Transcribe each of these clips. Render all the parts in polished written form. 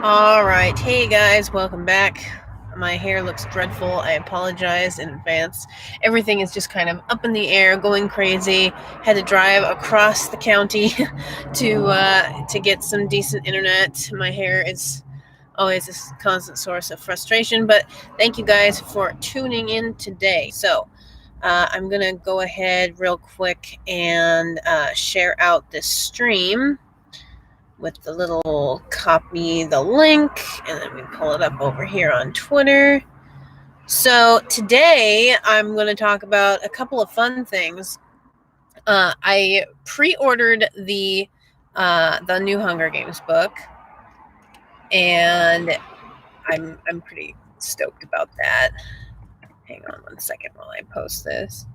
Alright, hey guys, welcome back. My hair looks dreadful. I apologize in advance. Everything is just kind of up in the air, going crazy. Had to drive across the county to get some decent internet. My hair is always a constant source of frustration, but thank you guys for tuning in today. So, I'm gonna go ahead real quick and share out this stream with the little copy the link, and then we pull it up over here on Twitter. So today I'm going to talk about a couple of fun things. I pre-ordered the new Hunger Games book, and I'm pretty stoked about that. Hang on one second while I post this.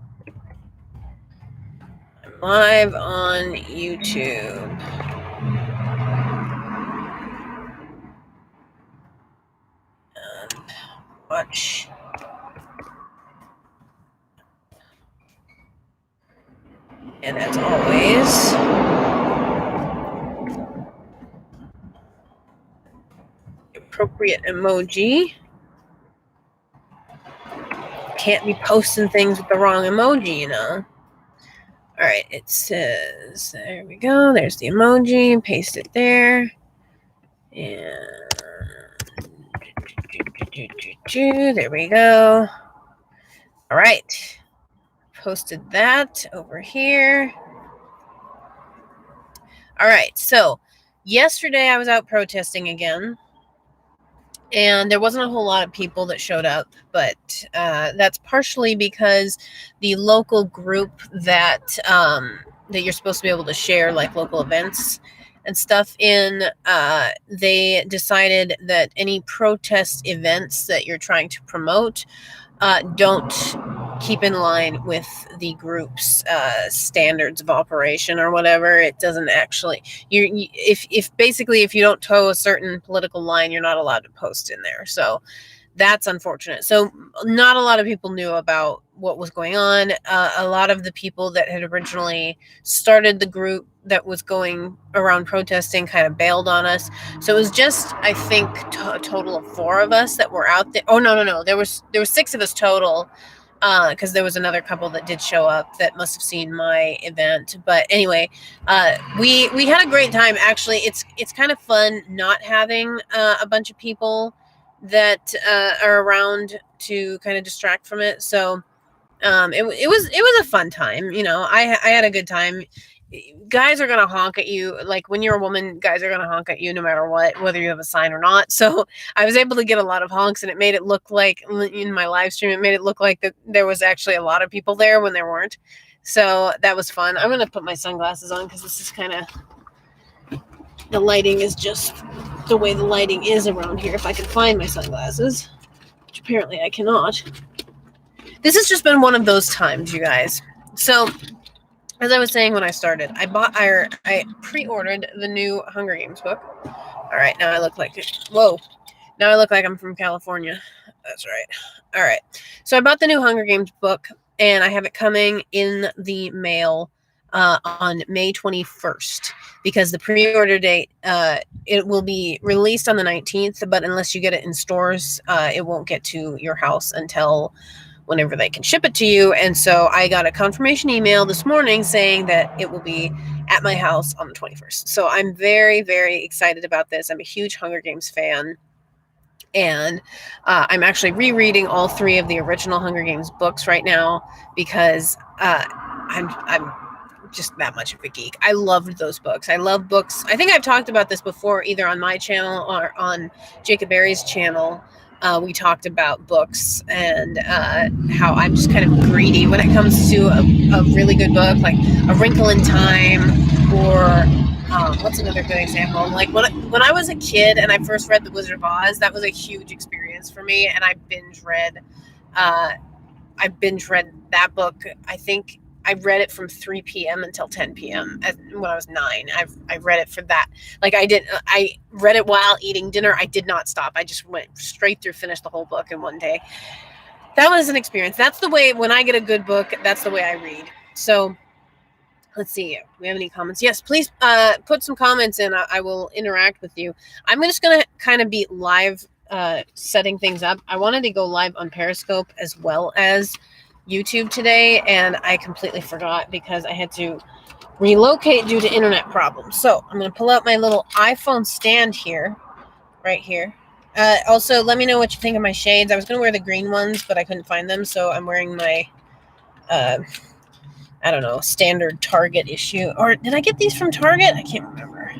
I'm live on YouTube. And watch. And as always, appropriate emoji. Can't be posting things with the wrong emoji, you know. All right, it says, there we go. There's the emoji. Paste it there. And there we go. All right. Posted that over here. All right, so yesterday I was out protesting again. And there wasn't a whole lot of people that showed up, but that's partially because the local group that you're supposed to be able to share, like local events and stuff in, they decided that any protest events that you're trying to promote don't keep in line with the group's standards of operation or whatever. It doesn't actually, if basically if you don't toe a certain political line, you're not allowed to post in there. So that's unfortunate. So not a lot of people knew about what was going on. A lot of the people that had originally started the group that was going around protesting kind of bailed on us. So it was just, I think, a total of 4 of us that were out there. Oh, no. There was 6 of us total, because there was another couple that did show up that must have seen my event. But anyway, we had a great time. Actually, it's kind of fun not having a bunch of people that are around to kind of distract from it. So it was a fun time. You know, I had a good time. Guys are gonna honk at you. Like when you're a woman, guys are gonna honk at you no matter what, whether you have a sign or not. So I was able to get a lot of honks, and it made it look like, in my live stream, it made it look like that there was actually a lot of people there when there weren't. So that was fun. I'm gonna put my sunglasses on because this is kind of, the lighting is just the way the lighting is around here. If I can find my sunglasses, which apparently I cannot. This has just been one of those times, you guys. So as I was saying when I started, I pre-ordered the new Hunger Games book. All right, now I look like I'm from California. That's right. All right, so I bought the new Hunger Games book, and I have it coming in the mail on May 21st, because the pre-order date, it will be released on the 19th, but unless you get it in stores, it won't get to your house until whenever they can ship it to you. And so I got a confirmation email this morning saying that it will be at my house on the 21st. So I'm very, very excited about this. I'm a huge Hunger Games fan. And I'm actually rereading all 3 of the original Hunger Games books right now because I'm just that much of a geek. I loved those books. I love books. I think I've talked about this before, either on my channel or on Jacob Berry's channel. We talked about books and how I'm just kind of greedy when it comes to a really good book, like A Wrinkle in Time, or what's another good example? Like when I was a kid and I first read The Wizard of Oz, that was a huge experience for me, and I binge read that book. I think I read it from 3 p.m. until 10 p.m. when I was 9. I read it for that. Like I read it while eating dinner. I did not stop. I just went straight through, finished the whole book in one day. That was an experience. That's the way, when I get a good book, that's the way I read. So Let's see. Do we have any comments? Yes, please put some comments in. I will interact with you. I'm just going to kind of be live setting things up. I wanted to go live on Periscope as well as YouTube today, and I completely forgot because I had to relocate due to internet problems. So I'm going to pull out my little iPhone stand here, right here. Also, let me know what you think of my shades. I was going to wear the green ones, but I couldn't find them, so I'm wearing my I don't know, standard Target issue. Or did I get these from Target? I can't remember.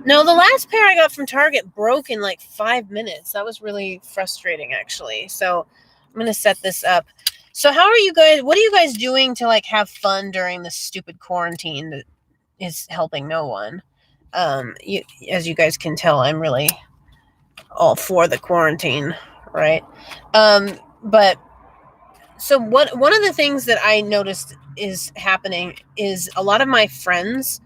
No, the last pair I got from Target broke in like 5 minutes. That was really frustrating, actually. So I'm going to set this up. So how are you guys? What are you guys doing to like have fun during this stupid quarantine that is helping no one? As you guys can tell, I'm really all for the quarantine, right? But so one of the things that I noticed is happening is a lot of my friends,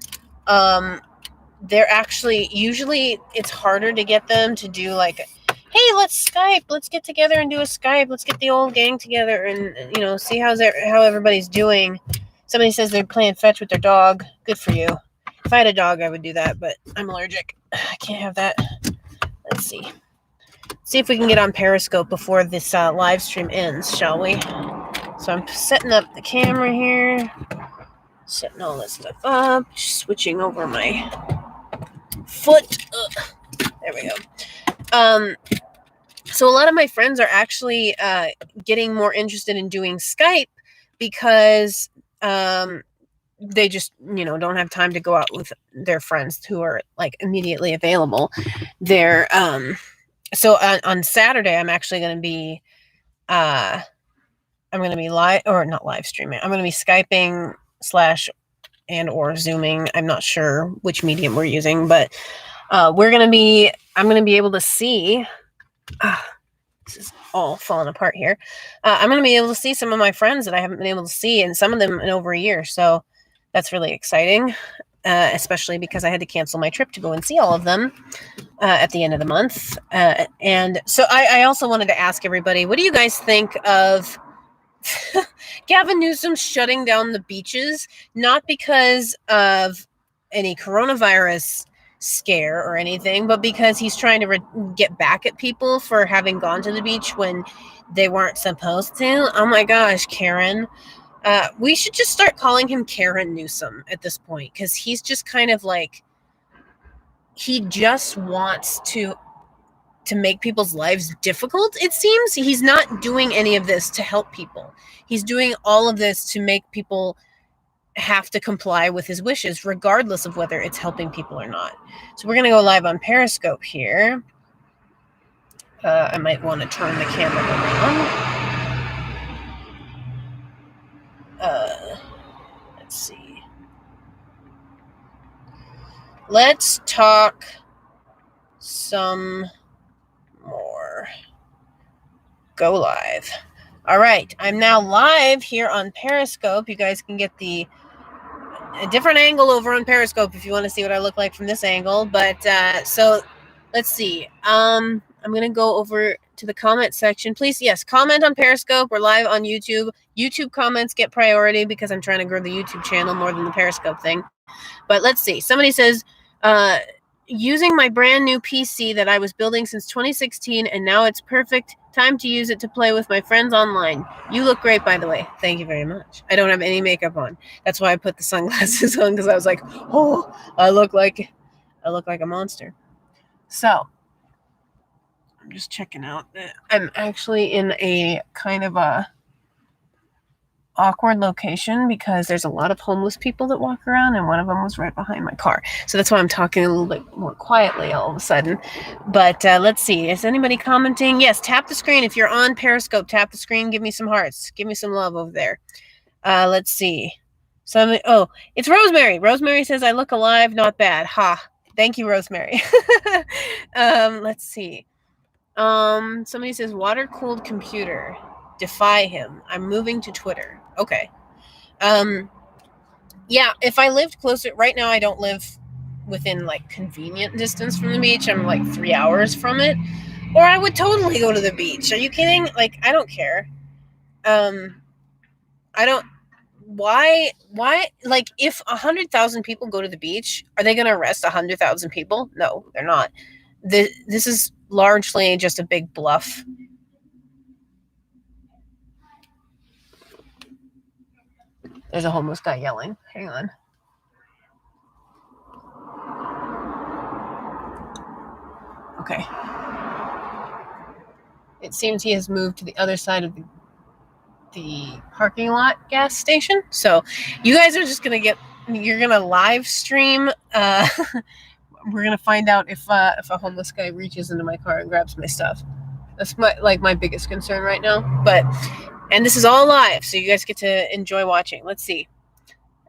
they're actually, usually it's harder to get them to do like, hey, let's Skype, let's get together and do a Skype, let's get the old gang together and see how everybody's doing. Somebody says they're playing fetch with their dog. Good for you. If I had a dog, I would do that, but I'm allergic. I can't have that. Let's see. See if we can get on Periscope before this live stream ends, shall we? So I'm setting up the camera here, setting all this stuff up, switching over my foot. There we go. So a lot of my friends are actually getting more interested in doing Skype because they just don't have time to go out with their friends who are like immediately available. They're so on Saturday I'm actually going to be live, or not live streaming. I'm going to be Skyping / and or Zooming. I'm not sure which medium we're using, but I'm going to be able to see, this is all falling apart here. I'm going to be able to see some of my friends that I haven't been able to see, and some of them in over a year. So that's really exciting, especially because I had to cancel my trip to go and see all of them at the end of the month. And so I also wanted to ask everybody, what do you guys think of Gavin Newsom shutting down the beaches, not because of any coronavirus scare or anything, but because he's trying to get back at people for having gone to the beach when they weren't supposed to? Oh my gosh, Karen. We should just start calling him Karen Newsom at this point, because he's just kind of like, he just wants to make people's lives difficult. It seems he's not doing any of this to help people. He's doing all of this to make people have to comply with his wishes, regardless of whether it's helping people or not. So we're going to go live on Periscope here. I might want to turn the camera around. Let's see. Let's talk some more. Go live. All right, I'm now live here on Periscope. You guys can get a different angle over on Periscope if you want to see what I look like from this angle. But so let's see. I'm gonna go over to the comment section. Please, yes, comment on Periscope. We're live on YouTube. YouTube comments get priority because I'm trying to grow the YouTube channel more than the Periscope thing. But let's see. Somebody says, using my brand new PC that I was building since 2016, and now it's perfect. Time to use it to play with my friends online. You look great, by the way. Thank you very much. I don't have any makeup on. That's why I put the sunglasses on, because I was like, oh, I look like a monster. So I'm just checking out. I'm actually in a kind of a awkward location because there's a lot of homeless people that walk around, and one of them was right behind my car. So that's why I'm talking a little bit more quietly all of a sudden. But let's see. Is anybody commenting? Yes, tap the screen. If you're on Periscope, tap the screen. Give me some hearts. Give me some love over there. Let's see. It's Rosemary. Rosemary says, I look alive. Not bad. Ha. Thank you, Rosemary. Let's see. Somebody says, water-cooled computer. Defy him. I'm moving to Twitter. Okay. Yeah, if I lived closer, right now I don't live within like convenient distance from the beach. I'm like 3 hours from it. Or I would totally go to the beach. Are you kidding? Like, I don't care. why, like, if 100,000 people go to the beach, are they going to arrest 100,000 people? No, they're not. This is largely just a big bluff. There's a homeless guy yelling. Hang on. Okay. It seems he has moved to the other side of the parking lot gas station. So you guys are just going to you're going to live stream. We're going to find out if a homeless guy reaches into my car and grabs my stuff. That's my biggest concern right now. And this is all live, so you guys get to enjoy watching. Let's see.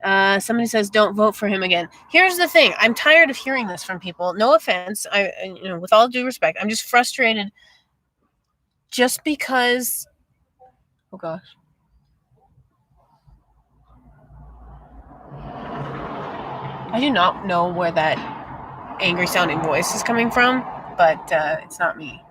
Somebody says, don't vote for him again. Here's the thing. I'm tired of hearing this from people. No offense. With all due respect, I'm just frustrated just because. Oh gosh. I do not know where that angry sounding voice is coming from, but it's not me.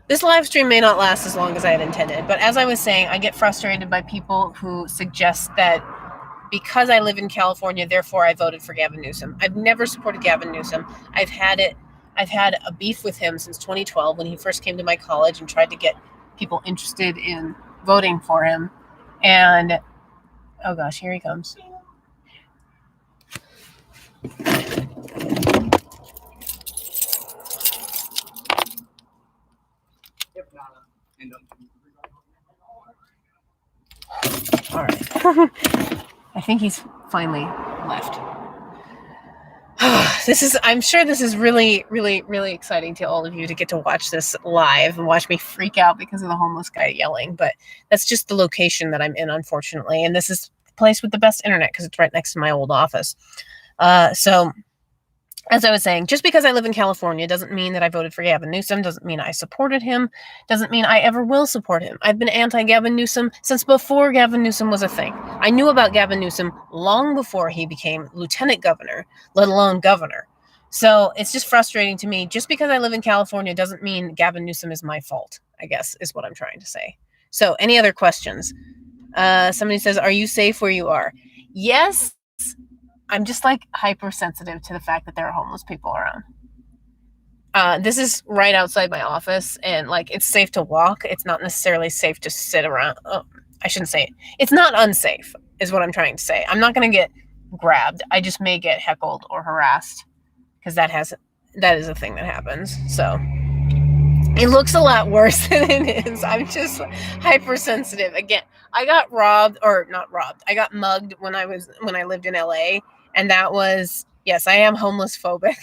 This live stream may not last as long as I had intended, but as I was saying, I get frustrated by people who suggest that because I live in California, therefore I voted for Gavin Newsom. I've never supported Gavin Newsom. I've had a beef with him since 2012 when he first came to my college and tried to get people interested in voting for him. And oh gosh, here he comes. All right. I think he's finally left. I'm sure this is really, really, really exciting to all of you to get to watch this live and watch me freak out because of the homeless guy yelling. But that's just the location that I'm in, unfortunately. And this is the place with the best internet because it's right next to my old office. So as I was saying, just because I live in California doesn't mean that I voted for Gavin Newsom, doesn't mean I supported him, doesn't mean I ever will support him. I've been anti-Gavin Newsom since before Gavin Newsom was a thing. I knew about Gavin Newsom long before he became lieutenant governor, let alone governor. So it's just frustrating to me. Just because I live in California doesn't mean Gavin Newsom is my fault, I guess, is what I'm trying to say. So any other questions? Somebody says, are you safe where you are? Yes. I'm just like hypersensitive to the fact that there are homeless people around. This is right outside my office, and like it's safe to walk. It's not necessarily safe to sit around. Oh, I shouldn't say it. It's not unsafe, is what I'm trying to say. I'm not going to get grabbed. I just may get heckled or harassed because that is a thing that happens. So it looks a lot worse than it is. I'm just hypersensitive. Again, I got robbed, or not robbed. I got mugged when I lived in LA. And that was, yes, I am homeless phobic.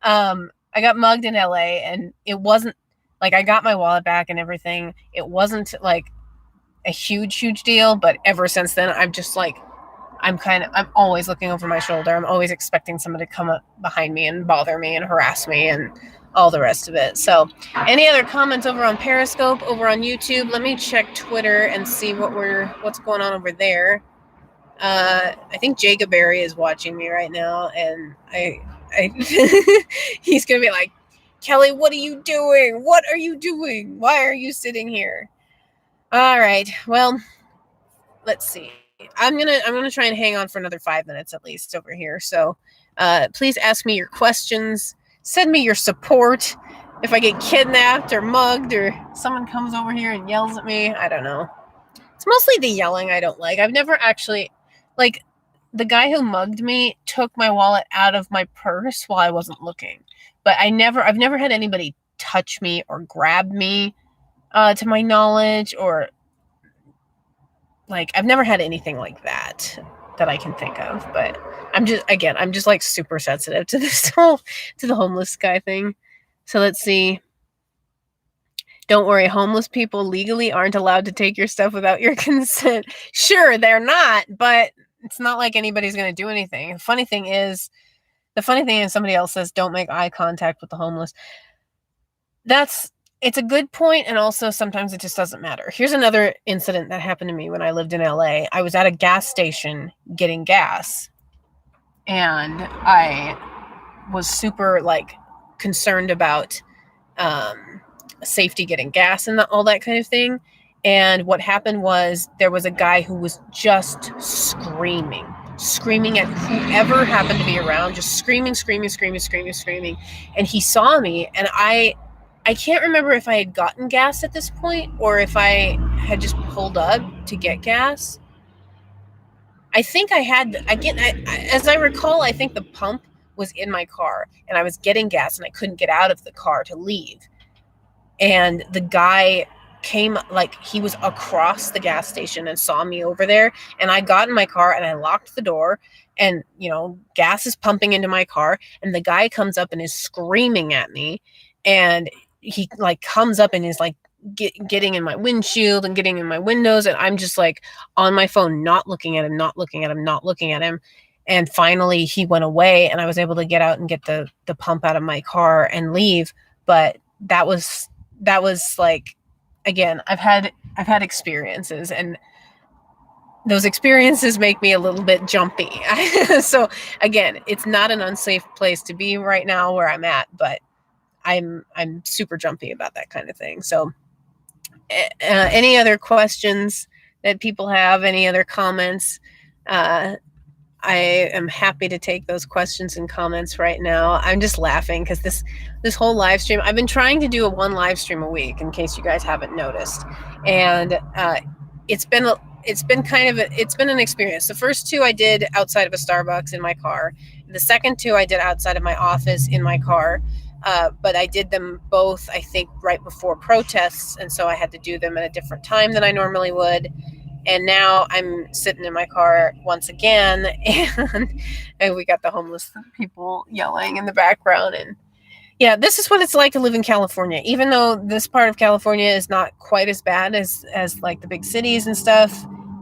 I got mugged in LA, and it wasn't like I got my wallet back and everything. It wasn't like a huge deal. But ever since then, I'm just like, I'm always looking over my shoulder. I'm always expecting somebody to come up behind me and bother me and harass me and all the rest of it. So any other comments over on Periscope, over on YouTube? Let me check Twitter and see what's going on over there. I think Jacob Berry is watching me right now, and I he's gonna be like, Kelly, what are you doing? What are you doing? Why are you sitting here? All right, well, let's see. I'm gonna try and hang on for another 5 minutes at least over here. So please ask me your questions. Send me your support. If I get kidnapped or mugged or someone comes over here and yells at me, I don't know. It's mostly the yelling I don't like. I've never actually, like, the guy who mugged me took my wallet out of my purse while I wasn't looking. But I've never had anybody touch me or grab me, to my knowledge, or like, I've never had anything like that I can think of. But I'm just like super sensitive to this to the homeless guy thing. So let's see. Don't worry, homeless people legally aren't allowed to take your stuff without your consent. Sure, they're not, but it's not like anybody's going to do anything. The funny thing is somebody else says, don't make eye contact with the homeless. It's a good point, and also sometimes it just doesn't matter. Here's another incident that happened to me when I lived in LA. I was at a gas station getting gas, and I was super, like, concerned about safety getting gas and all that kind of thing. And what happened was there was a guy who was just screaming at whoever happened to be around, just screaming. And he saw me, and I can't remember if I had gotten gas at this point or if I had just pulled up to get gas. I think I had, as I recall, I think the pump was in my car and I was getting gas and I couldn't get out of the car to leave. And the guy came, like, he was across the gas station and saw me over there. And I got in my car and I locked the door, and, you know, gas is pumping into my car. And the guy comes up and is screaming at me. And he, like, comes up and is like getting in my windshield and getting in my windows. And I'm just like on my phone, not looking at him. And finally he went away and I was able to get out and get the pump out of my car and leave. But that was like, again, I've had experiences, and those experiences make me a little bit jumpy. So again, it's not an unsafe place to be right now where I'm at, but I'm super jumpy about that kind of thing. So any other questions that people have, any other comments? I am happy to take those questions and comments right now. I'm just laughing because this whole live stream, I've been trying to do one live stream a week, in case you guys haven't noticed. And it's been an experience. The first two I did outside of a Starbucks in my car. The second two I did outside of my office in my car. But I did them both, I think, right before protests. And so I had to do them at a different time than I normally would. And now I'm sitting in my car once again, and we got the homeless people yelling in the background. And yeah, this is what it's like to live in California. Even though this part of California is not quite as bad as like the big cities and stuff,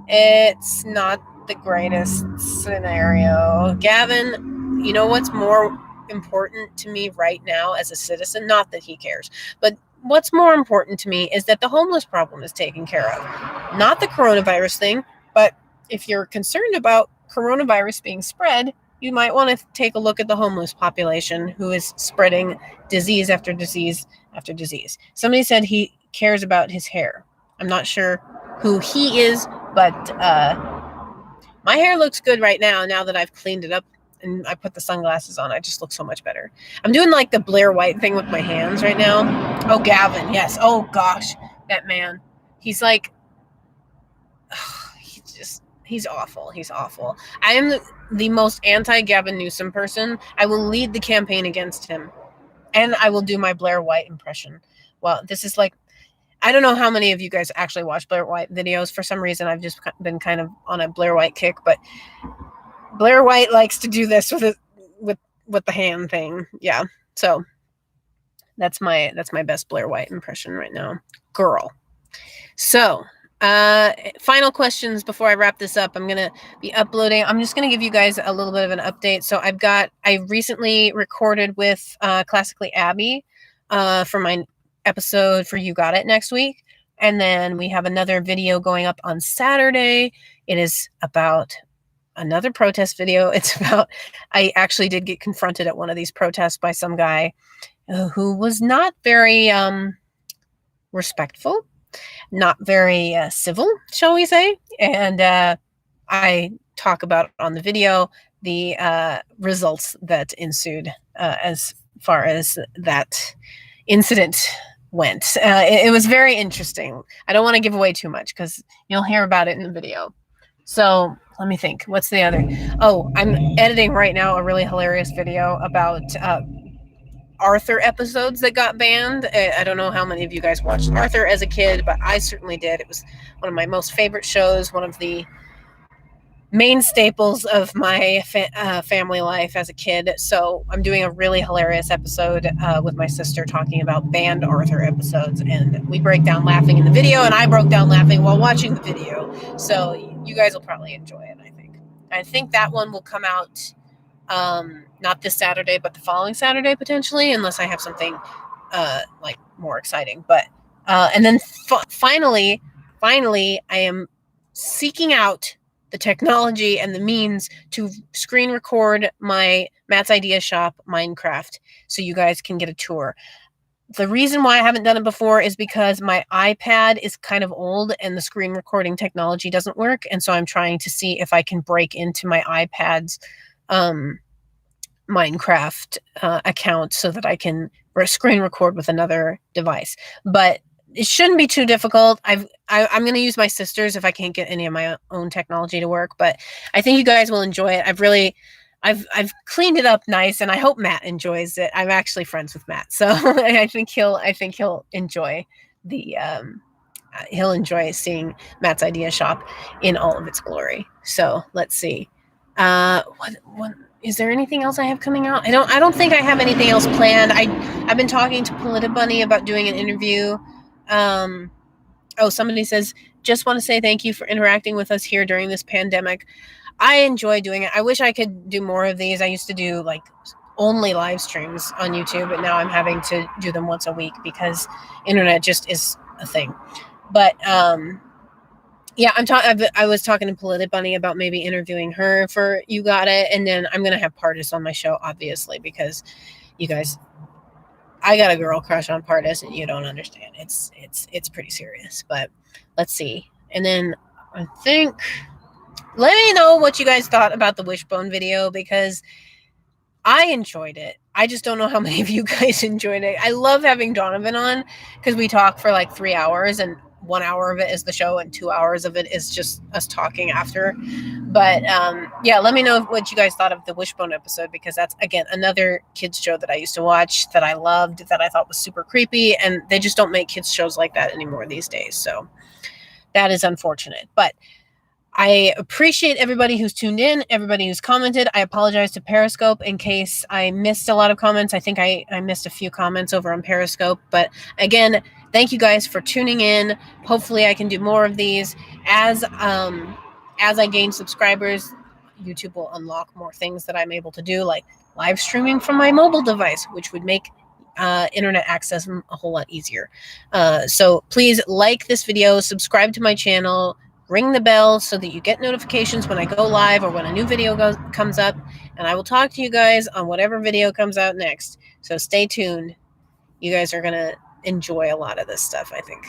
it's not the greatest scenario. Gavin, you know what's more important to me right now as a citizen? Not that he cares, but what's more important to me is that the homeless problem is taken care of. Not the coronavirus thing, but if you're concerned about coronavirus being spread, you might want to take a look at the homeless population who is spreading disease after disease after disease. Somebody said he cares about his hair. I'm not sure who he is, but my hair looks good right now that I've cleaned it up and I put the sunglasses on. I just look so much better. I'm doing like the Blair White thing with my hands right now. Oh, Gavin, yes. Oh gosh, that man. He's like, he's awful. He's awful. I am the most anti-Gavin Newsom person. I will lead the campaign against him, and I will do my Blair White impression. Well, this is like, I don't know how many of you guys actually watch Blair White videos. For some reason, I've just been kind of on a Blair White kick, but Blair White likes to do this with the hand thing. Yeah. So that's my best Blair White impression right now. Girl. So, final questions before I wrap this up. I'm going to be uploading. I'm just going to give you guys a little bit of an update. So I recently recorded with Classically Abby for my episode for You Got It next week. And then we have another video going up on Saturday. It is about another protest video. It's about, I actually did get confronted at one of these protests by some guy who was not very respectful, not very civil, shall we say. And I talk about on the video the results that ensued as far as that incident went. It was very interesting. I don't want to give away too much because you'll hear about it in the video. So let me think. What's the other? Oh, I'm editing right now a really hilarious video about Arthur episodes that got banned. I don't know how many of you guys watched Arthur as a kid, but I certainly did. It was one of my most favorite shows, one of the main staples of my family life as a kid. So I'm doing a really hilarious episode with my sister talking about banned Arthur episodes, and we break down laughing in the video, and I broke down laughing while watching the video. So you guys will probably enjoy it, I think. I think that one will come out not this Saturday, but the following Saturday potentially, unless I have something like more exciting. But and then finally, I am seeking out the technology and the means to screen record my Matt's Idea Shop Minecraft so you guys can get a tour. The reason why I haven't done it before is because my iPad is kind of old and the screen recording technology doesn't work. And so I'm trying to see if I can break into my iPad's Minecraft account so that I can screen record with another device. But it shouldn't be too difficult. I'm going to use my sister's if I can't get any of my own technology to work. But I think you guys will enjoy it. I've cleaned it up nice, and I hope Matt enjoys it. I'm actually friends with Matt, so I think he'll enjoy the he'll enjoy seeing Matt's idea shop in all of its glory. So let's see. What is there anything else I have coming out? I don't think I have anything else planned. I've been talking to Bunny about doing an interview. Somebody says, just want to say thank you for interacting with us here during this pandemic. I enjoy doing it. I wish I could do more of these. I used to do like only live streams on YouTube, but now I'm having to do them once a week because internet just is a thing. But yeah, I was talking to Bunny about maybe interviewing her for You Got It, and then I'm gonna have Pardis on my show, obviously, because you guys, I got a girl crush on Pardis, and you don't understand. It's pretty serious. But let's see, and then I think. Let me know what you guys thought about the Wishbone video, because I enjoyed it. I just don't know how many of you guys enjoyed it. I love having Donovan on because we talk for like 3 hours, and 1 hour of it is the show and 2 hours of it is just us talking after. But yeah, let me know what you guys thought of the Wishbone episode, because that's, again, another kids show that I used to watch that I loved, that I thought was super creepy, and they just don't make kids shows like that anymore these days. So that is unfortunate. But I appreciate everybody who's tuned in, everybody who's commented. I apologize to Periscope in case I missed a lot of comments. I think I missed a few comments over on Periscope. But again, thank you guys for tuning in. Hopefully I can do more of these. As I gain subscribers, YouTube will unlock more things that I'm able to do, like live streaming from my mobile device, which would make internet access a whole lot easier. So please like this video, subscribe to my channel, ring the bell so that you get notifications when I go live or when a new video comes up, and I will talk to you guys on whatever video comes out next. So stay tuned. You guys are going to enjoy a lot of this stuff, I think.